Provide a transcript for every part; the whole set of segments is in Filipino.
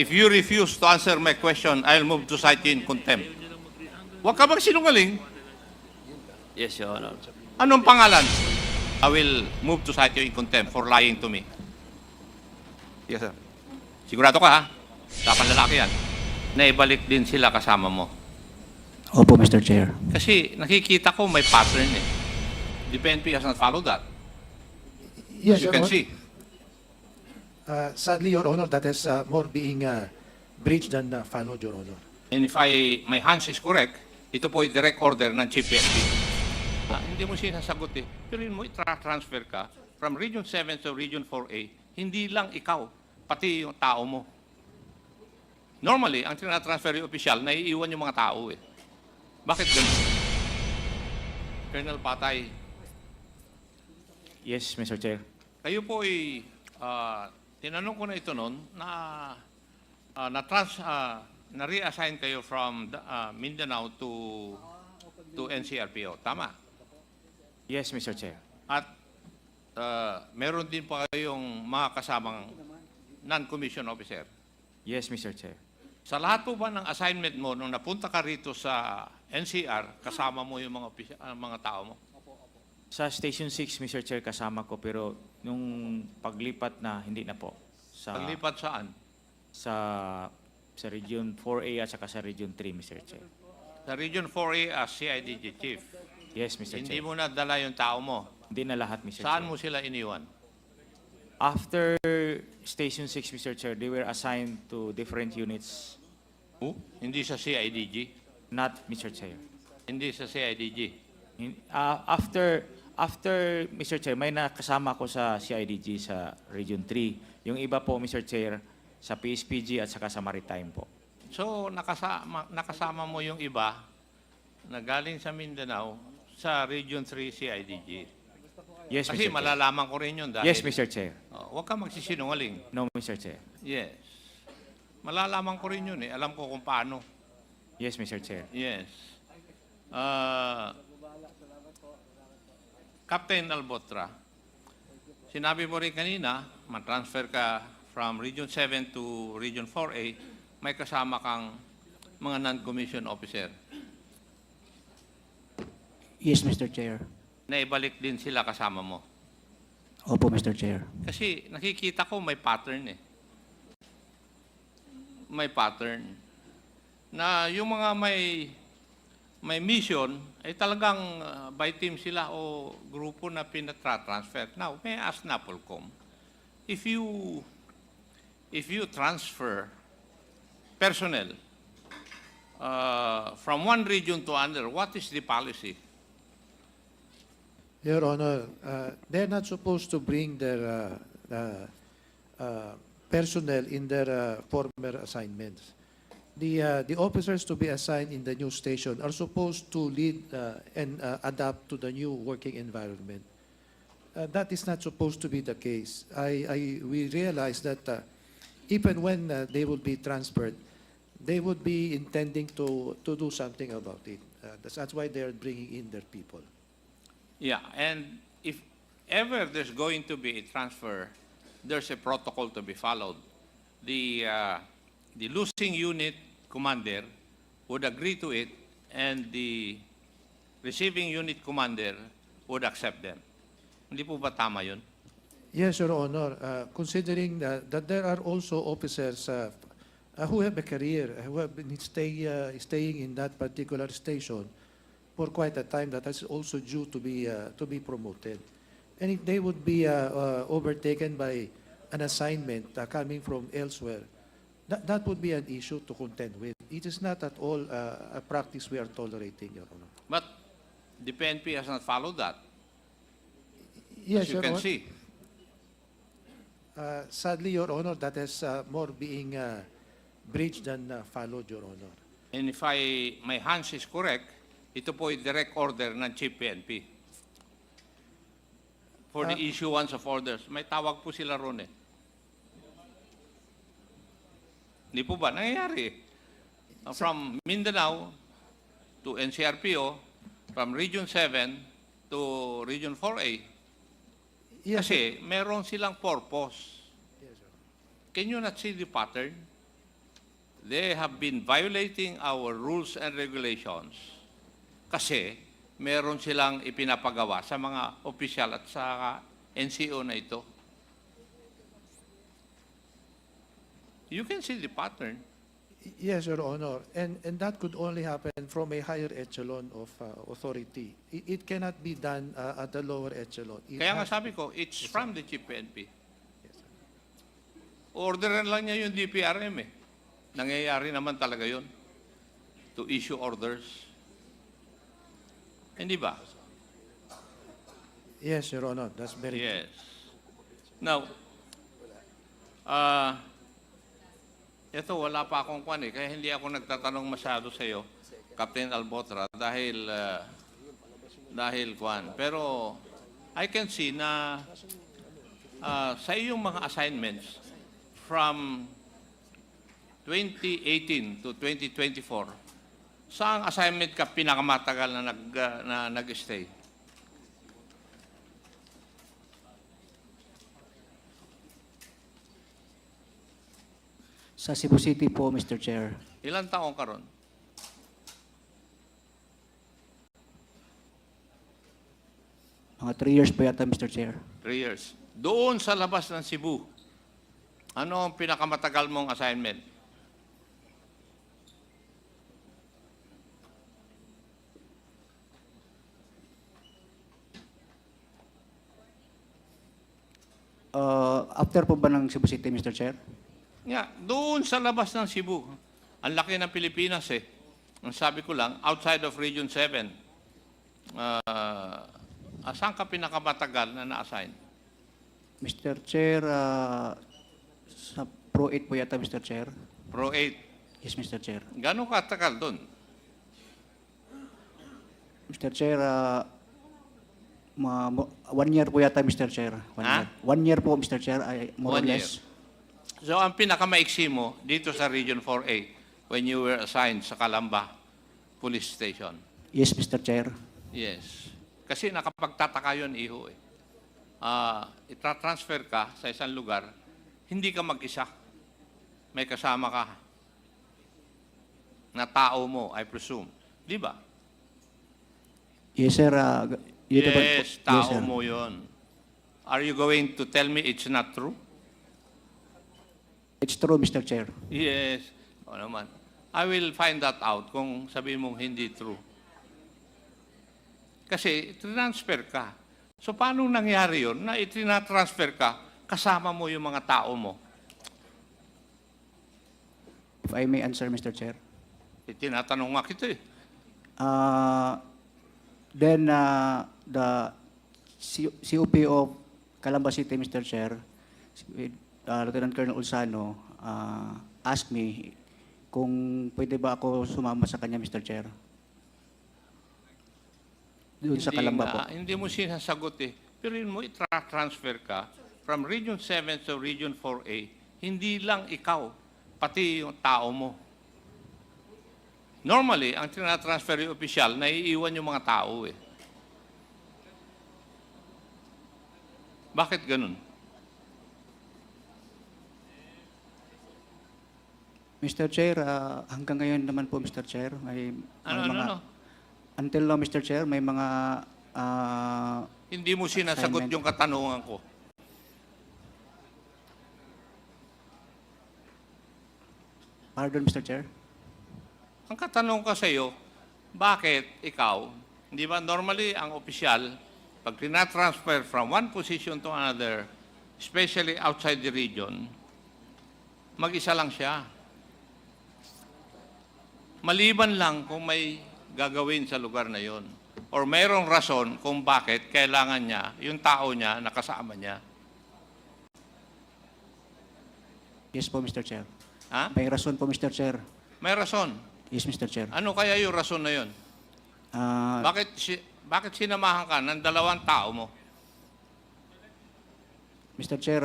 If you refuse to answer my question, I'll move to cite you in contempt. Huwag ka magsinungaling. Yes, Your Honor. Anong pangalan? I will move to cite you in contempt for lying to me. Yes, sir. Sigurado ka, ha? Dapat lalaki yan. Naibalik din sila kasama mo. Opo, Mr. Chair. Kasi nakikita ko may pattern eh. The PNP has not followed that. Yes, As you Your can Honor. see. Sadly, Your Honor, that is more being breached than followed, Your Honor. And if my hunch is correct, ito po ay direct order ng Chief PNP. Hindi mo sinasagot eh. Pero yun mo, transfer ka from Region 7 to Region 4A, hindi lang ikaw, pati yung tao mo. Normally, ang tinatransfer yung opisyal, naiiwan yung mga tao eh. Bakit ganun? Colonel Patay, Yes, Mr. Chair. kayo po ay, tinanong ko na ito noon, na na-reassign kayo from Mindanao to NCRPO. Tama? Yes, Mr. Chair. At meron din pa kayong mga kasamang non-commissioned officer. Yes, Mr. Chair. Sa lahat po ba ng assignment mo, nung napunta ka rito sa NCR, kasama mo yung mga tao mo? Sa Station 6, Mr. Chair, kasama ko, pero nung paglipat na, hindi na po. Paglipat saan? Sa Region 4A at saka sa Region 3, Mr. Chair. Sa Region 4A as CIDG Chief. Yes, Mr. Hindi Chair. mo na dala yung tao mo. Hindi na lahat, Mr. Saan Chair. mo sila iniwan? After Station 6, Mr. Chair, they were assigned to different units. Hindi sa CIDG? Not, Mr. Chair. Hindi sa CIDG? After, Mr. Chair, may nakasama ko sa CIDG sa Region 3. Yung iba po, Mr. Chair, sa PSPG at saka sa Maritime po. So, nakasama mo yung iba na galing sa Mindanao sa Region 3 CIDG. Yes, Kasi Mr. Chair. malalaman ko rin yun dahil... Yes, Mr. Chair. Huwag ka magsisinungaling. No, Mr. Chair. Yes. Malalaman ko rin yun eh. Alam ko kung paano. Yes, Mr. Chair. Yes. Captain Albotra, sinabi mo rin kanina, matransfer ka from Region 7 to Region 4A, may kasama kang mga non-commissioned officer. Yes, Mr. Chair. Naibalik din sila kasama mo. Opo, Mr. Chair. Kasi nakikita ko may pattern eh. May pattern. Na yung mga may mission, ay talagang by team sila o grupo na pinatransfer. Now, may I ask Napolcom, if you transfer personnel from one region to another, what is the policy? Your Honor, they're not supposed to bring their personnel in their former assignments. The officers to be assigned in the new station are supposed to lead and adapt to the new working environment. That is not supposed to be the case. We realize that even when they will be transferred, they would be intending to do something about it. That's why they're bringing in their people. Yeah, and if ever there's going to be a transfer, there's a protocol to be followed. The losing unit commander would agree to it, and the receiving unit commander would accept them. Hindi po ba tama yun? Yes, Your Honor. Considering that there are also officers who have a career, who have been staying in that particular station for quite a time, that is also due to be promoted. And if they would be overtaken by an assignment coming from elsewhere, that would be an issue to contend with. It is not at all a practice we are tolerating, Your Honor. But the PNP has not followed that, Yes, as you Your can Honor. see. Sadly, Your Honor, that is more being breached than followed, Your Honor. And if my hunch is correct, ito po ay direct order ng Chief PNP for the issuance of orders. May tawag po sila ron eh. Hindi po ba? Nangyayari. From Mindanao to NCRPO, from Region 7 to Region 4A. Yes, Kasi meron silang purpose. Yes, sir. Can you not see the pattern? they have been violating our rules and regulations kasi meron silang ipinapagawa sa mga opisyal at sa NCO na ito. You can see the pattern. Yes, Your Honor, and that could only happen from a higher echelon of authority. It cannot be done at the lower echelon. Kaya nga sabi ko, it's from the Chief PNP. Orderan lang niya yung DPRM eh. Nangyayari naman talaga yun. To issue orders. Hindi ba? Yes, Your Honor, that's very Yes. Now, ito wala pa akong kwan eh, kaya hindi ako nagtatanong masyado sa iyo, Captain Albotra, dahil kwan. Pero I can see na sa iyong mga assignments from 2018 to 2024, saan assignment ka pinakamatagal na nag-stay? Sa Cebu City po, Mr. Chair. Ilang taong ka ron? Mga 3 years po yata, Mr. Chair. 3 years. Doon sa labas ng Cebu, ano ang pinakamatagal mong assignment? After po ba ng Cebu City, Mr. Chair? Nga, doon sa labas ng Cebu. Ang laki ng Pilipinas eh. Ang sabi ko lang, outside of Region 7, saan ka pinakamatagal na na-assign? Mr. Chair, sa Pro 8 po yata, Mr. Chair. Pro 8. Yes, Mr. Chair. Gano'ng katagal doon? Mr. Chair, 1 year po yata, Mr. Chair. 1 Ha? year. 1 year po, Mr. Chair, more or 1 year. less. So, ang pinakamaiksi mo dito sa Region 4A when you were assigned sa Calamba Police Station? Yes, Mr. Chair. Yes. Kasi nakapagtataka yun, iho eh. Itra-transfer ka sa isang lugar, hindi ka mag-isa. May kasama ka na tao mo, I presume. Di ba? Yes, sir. Yun naman po. Yes, tao sir. mo yun. Are you going to tell me it's not true? It's true, Mr. Chair. Yes. O naman. I will find that out kung sabihin mong hindi true. Kasi transfer ka. So paano nangyari yun na itina-transfer ka kasama mo yung mga tao mo? If I may answer, Mr. Chair. Tinatanong nga kita eh. Then, the COP of Calamba City, Mr. Chair, Lieutenant Colonel Ulsano, asked me kung pwede ba ako sumama sa kanya, Mr. Chair. Doon sa Calamba po. Hindi mo sinasagot eh. Pero yun mo, transfer ka from Region 7 to Region 4A, hindi lang ikaw, pati yung tao mo. Normally, ang tinatransfer yung opisyal, naiiwan yung mga tao eh. Bakit ganun? Mr. Chair, hanggang ngayon naman po, Mr. Chair, may Ano? until now, Mr. Chair, may mga Hindi mo sinasagot Assignment. yung katanungan ko. pardon, Mr. Chair. Ang katanong ko sa iyo, bakit ikaw, di ba normally ang opisyal, pag tinatransfer from one position to another, especially outside the region, mag-isa lang siya. Maliban lang kung may gagawin sa lugar na yon. Or mayroong rason kung bakit kailangan niya, yung tao niya, nakasama niya. Yes po, Mr. Chair. Ha? May rason po, Mr. Chair. May rason. Yes, Mr. Chair. Ano kaya yung rason na yon? Bakit sinamahan ka ng 2 tao mo? Mr. Chair,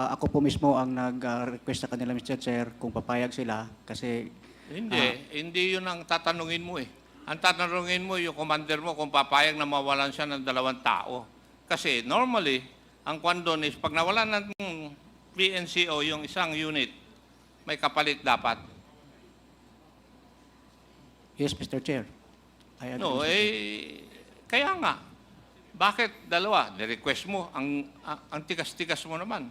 ako po mismo ang nag-request sa kanila, Mr. Chair, kung papayag sila kasi Hindi yun ang tatanungin mo eh. Ang tatanungin mo yung commander mo kung papayag na mawalan siya ng 2 tao. Kasi normally, ang kwan doon is pag nawalan ng PNCO yung isang unit, May kapalit dapat. Yes, Mr. Chair. I agree, No, Mr. Chair. kaya nga. Bakit dalawa? Ni-request mo, ang tigas-tigas mo naman.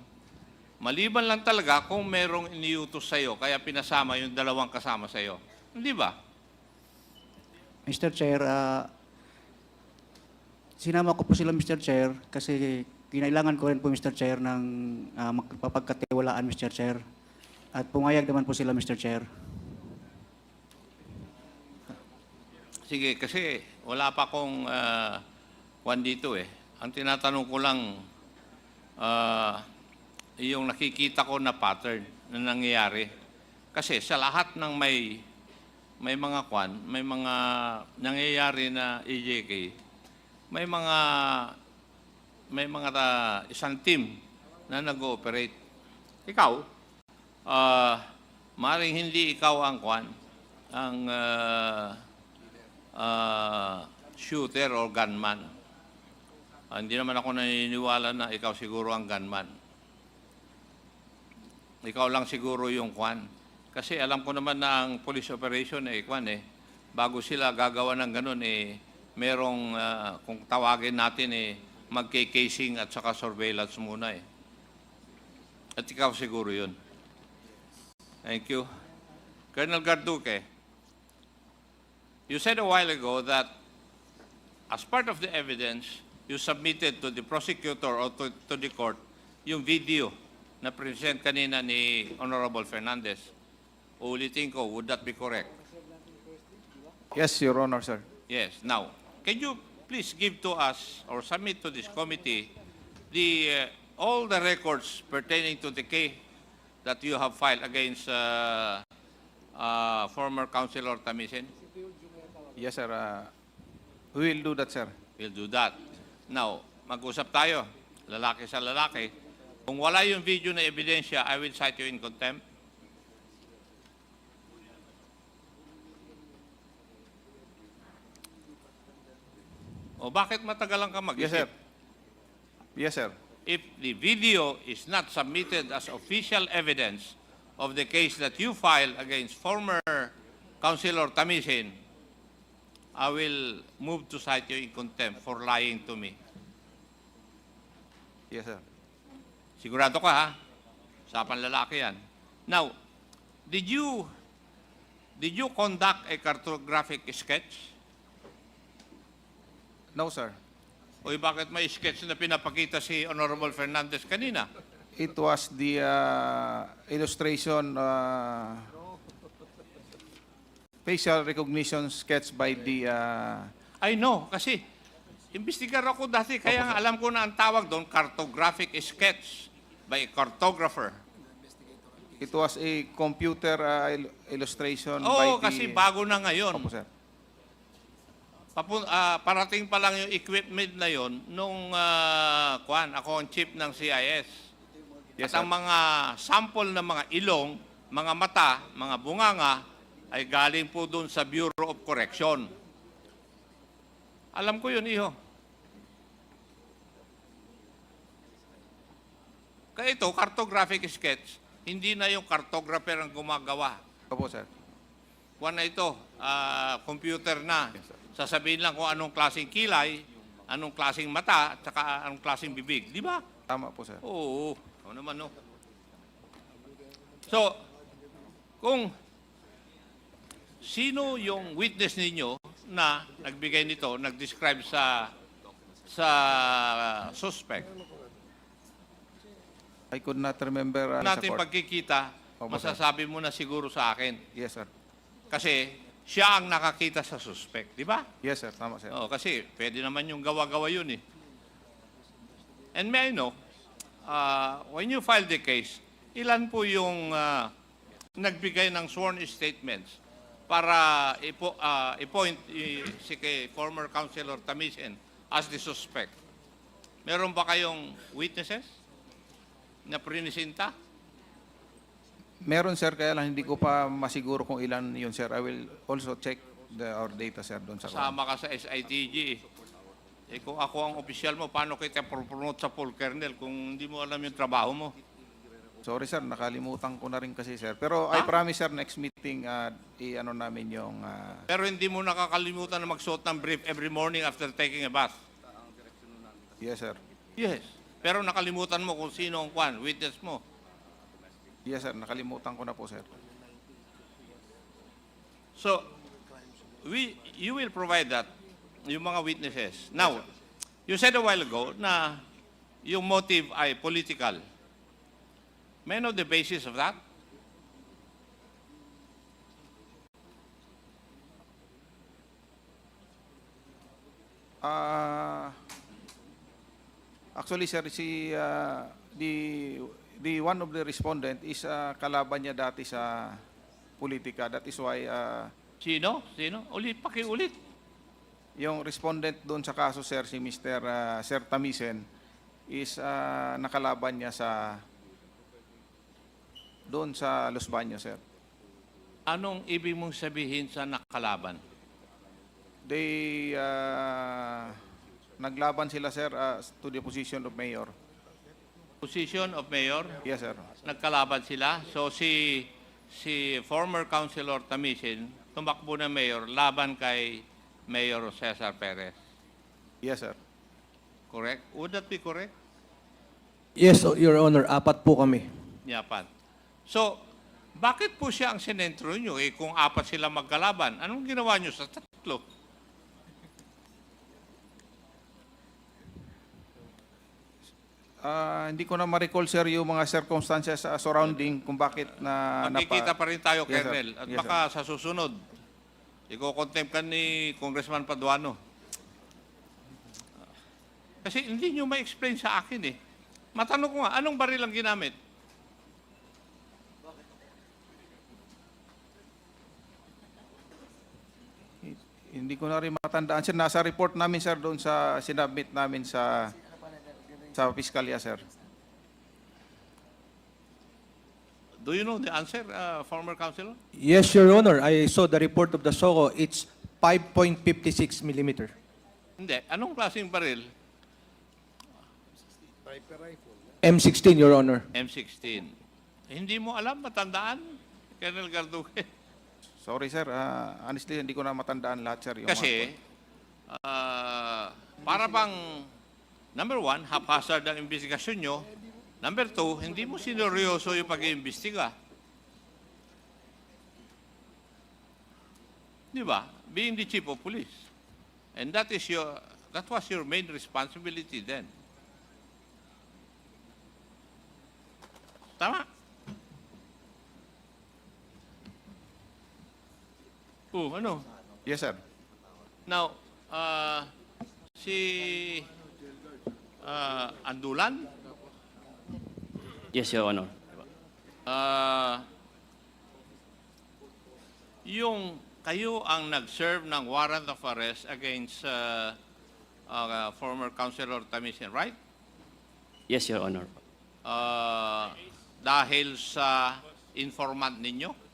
Maliban lang talaga kung merong iniutos sa'yo, kaya pinasama yung dalawang kasama sa'yo. Hindi ba? Mr. Chair, sinama ko po sila, Mr. Chair, kasi kinailangan ko rin po, Mr. Chair, ng magpapagkatiwalaan, Mr. Chair. At pumayag naman po sila, Mr. Chair. Sige, kasi wala pa akong kwan dito eh. Ang tinatanong ko lang, yung nakikita ko na pattern na nangyayari. Kasi sa lahat ng may mga kwan, may mga nangyayari na EJK, may mga isang team na nag-ooperate. Ikaw, maring hindi ikaw ang kwan, ang shooter or gunman. Hindi naman ako naniniwala na ikaw siguro ang gunman. Ikaw lang siguro yung kwan. Kasi alam ko naman na ang police operation kwan bago sila gagawa ng ganun merong kung tawagin natin magke-casing at saka surveillance muna At ikaw siguro yun. Thank you. Colonel Garduque, you said a while ago that as part of the evidence, you submitted to the prosecutor or to the court yung video na present kanina ni Honorable Fernandez. Ulitin ko, would that be correct? Yes, Your Honor, sir. Yes. Now, can you please give to us or submit to this committee all the records pertaining to the case that you have filed against former Councilor Tamisin? Yes, sir. We will do that, sir. We'll do that. Now, mag-usap tayo, lalaki sa lalaki. Kung wala yung video na ebidensya, I will cite you in contempt. O bakit matagalan ka mag-isip? Yes, sir. Yes, sir. If the video is not submitted as official evidence of the case that you filed against former Councilor Tamisin, I will move to cite you in contempt for lying to me. Yes, sir. Sigurado ka ha? Usapan lalaki yan. Now, did you conduct a cartographic sketch? No, sir. O bakit may sketch na pinapakita si Honorable Fernandez kanina? It was the illustration, facial recognition sketch by the... I know, kasi imbestigar ako dati, kaya nga alam ko na ang tawag doon, cartographic sketch by a cartographer. It was a computer illustration by Oo, the... kasi bago na ngayon. Opo, sir. Parating pa lang yung equipment na yon nung ako ang chief ng CIS. Yes, At ang mga sample ng mga ilong, mga mata, mga bunganga, ay galing po doon sa Bureau of Correction. Alam ko yun, iho. Kaya ito, cartographic sketch, hindi na yung cartographer ang gumagawa. Opo, sir. Kuwan na ito, computer na. Sasabihin lang kung anong klaseng kilay, anong klaseng mata, at saka anong klaseng bibig. Di ba? Tama po, sir. Oo. Ano naman, no? So, kung sino yung witness ninyo na nagbigay nito, nag-describe sa suspect, I could not remember... natin sa court. pagkikita, Opo, sir. masasabi mo na siguro sa akin. Yes, sir. Kasi siya ang nakakita sa suspect, di ba? Yes, sir. Tama, sir. Oo, kasi pwede naman yung gawa-gawa yun And may I know, when you filed the case, ilan po yung nagbigay ng sworn statements para i-point si kay former Councilor Tamisin as the suspect? Meron ba kayong witnesses na prinisinta? Meron, sir, kaya lang hindi ko pa masiguro kung ilan yun, sir. I will also check our data, sir, doon sa... Kasama ka sa SITG. Kung ako ang opisyal mo, paano kita promote sa full kernel kung hindi mo alam yung trabaho mo? Sorry sir, nakalimutan ko na rin kasi sir. Pero I promise sir, next meeting, i-ano namin yung... Pero hindi mo nakakalimutan na magsuot ng brief every morning after taking a bath. yes sir. Yes. Pero nakalimutan mo kung sino ang witness mo. Yes sir, nakalimutan ko na po sir. So, you will provide that, yung mga witnesses. Now, you said a while ago na yung motive ay political. May I know the basis of that? Actually sir, the one of the respondent is kalaban niya dati sa politika. That is why Sino? Sino? Pakiulit. yung respondent doon sa kaso sir, si Mr. Sir Tamisen, is nakalaban niya sa doon sa Los Baños sir. Anong ibig mong sabihin sa nakalaban? They naglaban sila sir to the position of mayor. Position of mayor? Yes sir. Nagkalaban sila. So si former Councilor Tamisin tumakbo na mayor laban kay Mayor Cesar Perez. Yes sir. Correct? Would that be correct? Yes, Your Honor. Apat po kami. Yapan. So, bakit po siya ang sinentro nyo kung apat sila magkalaban? Anong ginawa nyo sa tatlo? Hindi ko na ma-recall sir yung mga circumstances surrounding kung bakit na Magkikita pa rin tayo, Yes, sir. Colonel. At Yes, baka sa susunod, iko-contempt ka ni Congressman Paduano. Kasi hindi nyo ma-explain sa akin eh. Matanong ko nga, anong baril ang ginamit? Hindi ko na rin matandaan sir. Nasa report namin sir doon sa sinubmit namin sa piskalya sir. Do you know the answer, former councilor? Yes, Your Honor. I saw the report of the SOCO. It's 5.56 millimeter. Hindi. Anong klaseng baril? M16, Your Honor. M16. Hindi mo alam, matandaan? Colonel Garduque. Sorry sir, honestly hindi ko na matandaan lahat sir. Yung Kasi, para bang, number one, haphazard ang investigasyon nyo. Number two, hindi mo sineryoso yung pag-iimbestiga. Di ba? Being the chief of police. And that was your main responsibility then. Tama? Ano? Yes sir. Now, si Andulan, Yes, Your Honor. yung kayo ang nag-serve ng warrant of arrest against former Councilor Tamisin, right? Yes, Your Honor. Dahil sa informant ninyo?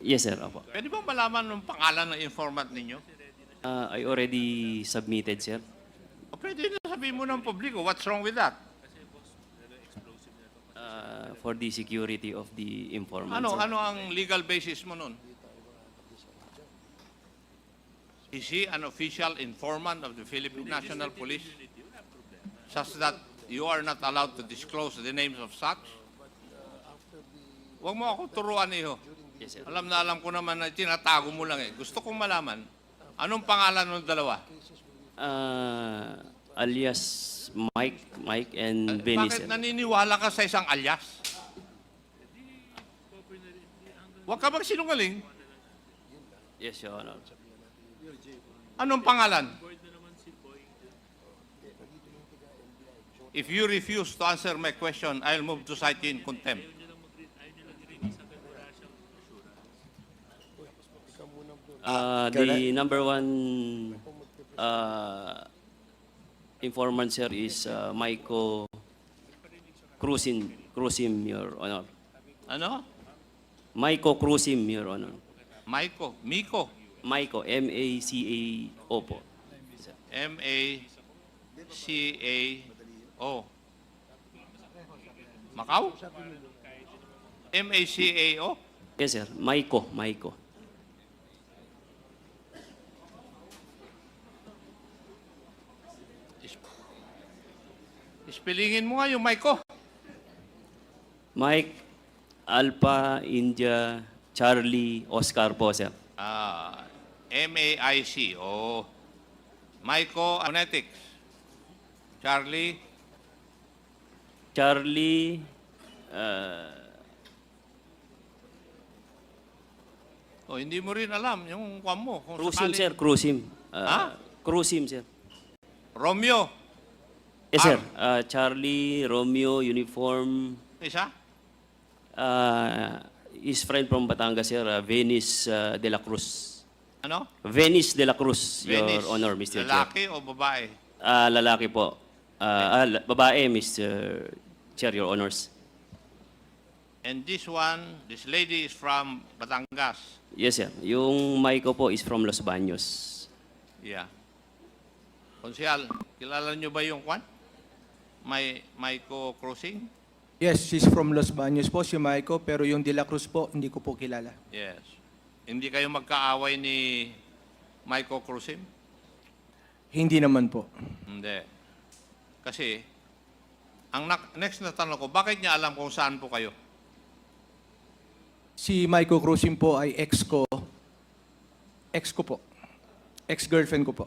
Yes, sir. Opo. Pwede ba malaman ng pangalan ng informant ninyo? I already submitted, sir. O pwede na sabihin mo ng publiko, what's wrong with that? For the security of the informant. Ano sir. ang legal basis mo nun? Is he an official informant of the Philippine National Police such that you are not allowed to disclose the names of such? Huwag mo ako turuan, iho. Yes, sir. Alam na alam ko naman na tinatago mo lang eh. Gusto kong malaman, anong pangalan ng dalawa? Alias Mike and Benny, Bakit sir. naniniwala ka sa isang alias? Huwag ka magsinungaling. Yes, Your Honor. Anong pangalan? If you refuse to answer my question, I'll move to cite you in contempt. The number one informant, sir, is Maiko Cruzim, Your Honor. Ano? Maiko Cruzim, Your Honor. Miko. Maiko, M-A-C-A-O po. M-A-C-A-O. Macau? MACAO? Yes, sir. Maiko. Spellingin mo nga yung mic ko. Mike, Alpha, India, Charlie, Oscar po, sir. MAIC. Oh. Myco Phonetics. Charlie. Charlie, Oh, hindi mo rin alam yung kwan mo. Kung Crusim, sakali- sir. Crusim. Ha? Crusim, sir. Romeo. Yes, sir. Charlie, Romeo, uniform. Isa? His friend from Batangas, sir. Venice de la Cruz. Ano? Venice de la Cruz, Venice. Your Honor, Mr. Chair. Lalaki o babae? Lalaki po. Babae, Mr. Chair, Your Honors. And this one, this lady is from Batangas. Yes, sir. Yung Maiko po is from Los Baños. Yeah. Konsyal, kilala nyo ba yung kwan? Myco Crossing? Yes, she's from Los Baños po, si Maiko, pero yung De La Cruz po, hindi ko po kilala. Yes. Hindi kayo magkaaway ni Myco Crossing? Hindi naman po. Hindi. Kasi, ang next na tanong ko, bakit niya alam kung saan po kayo? Si Maiko Crusim po ay ex ko po. Ex-girlfriend ko po.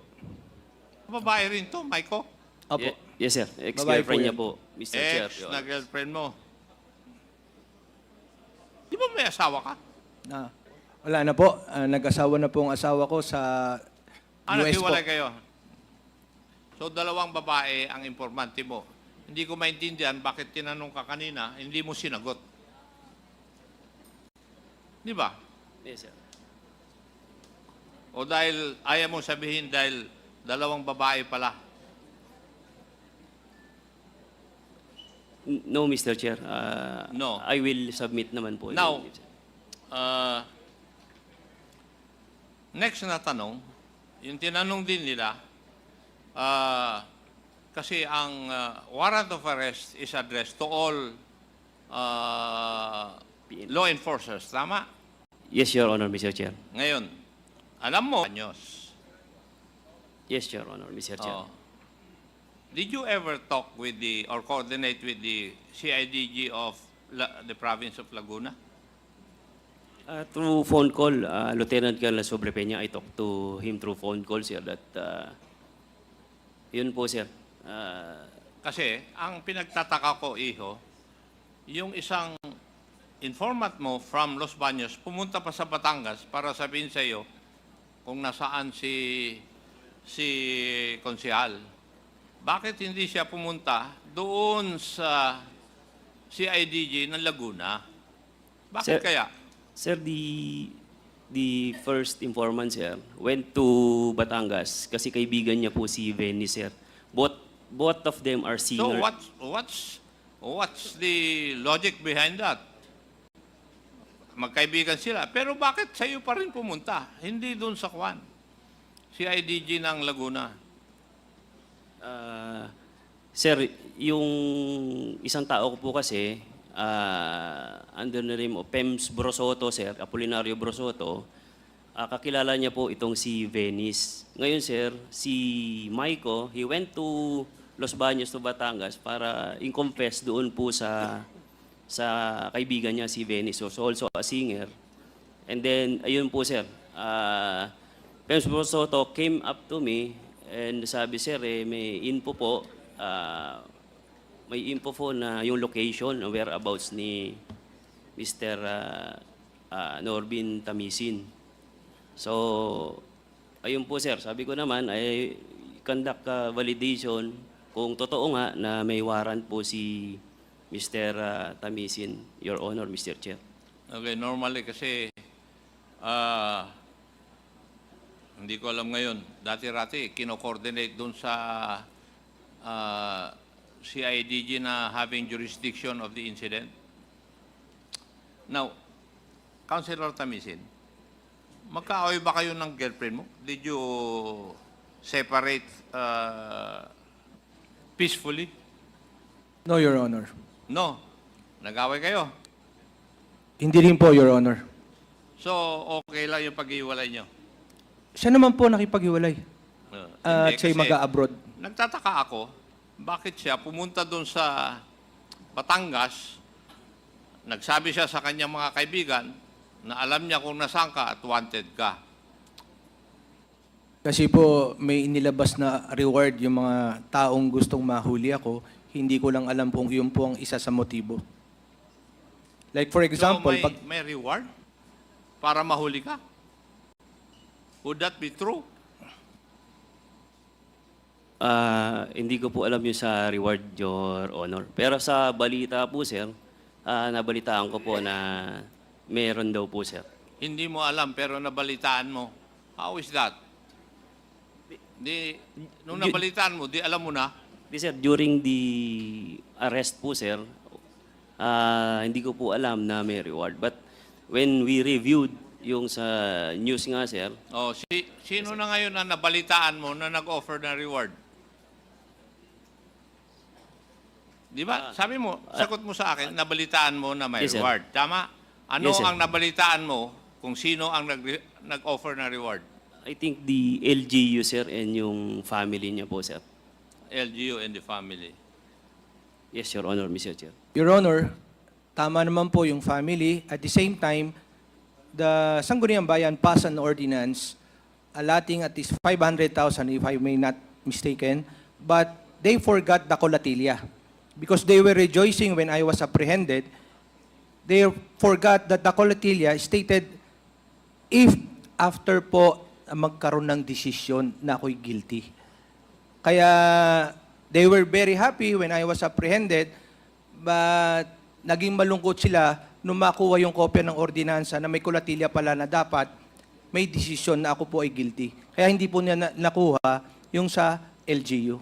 Babae rin to, Myco. Opo. Yes, sir. Babae Ex-girlfriend po niya yan. po, Mr. Chair. Ex Your na Honor. girlfriend mo. Di ba may asawa ka? Wala na po. Nag-asawa na po ang asawa ko sa US po. Naghiwalay kayo. So, dalawang babae ang informante mo. Hindi ko maintindihan bakit tinanong ka kanina, hindi mo sinagot. Di ba? Yes, sir. O dahil ayaw mo sabihin dahil dalawang babae pala. No, Mr. Chair. No. I will submit naman po. Now, next na tanong, yung tinanong din nila, kasi ang warrant of arrest is addressed to all law enforcers, tama? Yes, Your Honor, Mr. Chair. Ngayon, alam mo, anyos. Yes, Your Honor, Mr. Chair. Oh. Did you ever talk with the, or coordinate with the CIDG of the province of Laguna? Through phone call, Lieutenant Colonel Sobrepeña, I talked to him through phone call, sir, that, yun po, sir. Kasi, ang pinagtataka ko, Iho, yung isang informant mo from Los Baños, pumunta pa sa Batangas para sabihin sa iyo kung nasaan si Konsehal. Bakit hindi siya pumunta doon sa CIDG ng Laguna? Bakit Sir- kaya? Sir, the first informant, sir, went to Batangas kasi kaibigan niya po si Venice, sir. Both of them are So singer. what's the logic behind that? Magkaibigan sila. Pero bakit sa iyo pa rin pumunta? Hindi doon sa Kwan. CIDG ng Laguna. Sir, yung isang tao ko po kasi, under the name of Pems Brosoto, sir, Apolinario Brosoto, kakilala niya po itong si Venice. Ngayon, sir, si Maiko, he went to Los Baños to Batangas para in-confess doon po sa kaibigan niya si Venice, so also a singer. And then, ayun po, sir, Pems Brosoto came up to me and sabi, sir, may info po, na yung location, whereabouts ni Mr. Norbin Tamisin. So, ayun po, sir, sabi ko naman, ay conduct validation kung totoo nga na may warrant po si Mr. Tamisin, Your Honor, Mr. Chair. Okay, normally kasi hindi ko alam ngayon. Dati-rati, kino-coordinate doon sa CIDG na having jurisdiction of the incident. Now, Councilor Tamisin, magkaaway ba kayo ng girlfriend mo? Did you separate peacefully? No, Your Honor. No. Nag-away kayo? Hindi rin po, Your Honor. So, okay lang yung pag-iwalay nyo? Siya naman po nakipaghiwalay. Hindi, At siya'y kasi mag-abroad. Nagtataka ako, bakit siya pumunta doon sa Batangas, nagsabi siya sa kanyang mga kaibigan na alam niya kung nasaan ka at wanted ka. Kasi po may inilabas na reward yung mga taong gustong mahuli ako. Hindi ko lang alam kung yun po ang isa sa motibo. Like for example, so, may reward para mahuli ka? Would that be true? Hindi ko po alam yung sa reward, Your Honor. Pero sa balita po, sir, nabalitaan ko po na meron daw po, sir. Hindi mo alam pero nabalitaan mo. How is that? Nung nabalitaan mo, di alam mo na? Di, sir, during the arrest po, sir, hindi ko po alam na may reward. But when we reviewed yung sa news nga, sir, Oh, sino na ngayon na nabalitaan mo na nag-offer ng reward? Di ba? Sabi mo, sagot mo sa akin, nabalitaan mo na may Yes, sir. reward. Tama? Ano Yes, sir. ang nabalitaan mo kung sino ang nag-offer ng reward? I think the LGU, sir, and yung family niya po, sir. LGU and the family. Yes, Your Honor, Mr. Chair. Your Honor, tama naman po yung family. At the same time, the Sangguniang Bayan passed an ordinance allotting at least 500,000, if I may not mistaken, but they forgot the Colatilia. Because they were rejoicing when I was apprehended, they forgot that the Colatilia stated, if after po magkaroon ng desisyon na ako'y guilty. Kaya they were very happy when I was apprehended, but naging malungkot sila nung makuha yung kopya ng ordinansa na may Colatilia pala na dapat may desisyon na ako po ay guilty. Kaya hindi po niya nakuha yung sa LGU.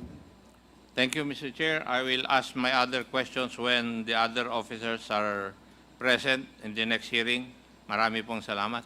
Thank you, Mr. Chair. I will ask my other questions when the other officers are present in the next hearing. Marami pong salamat.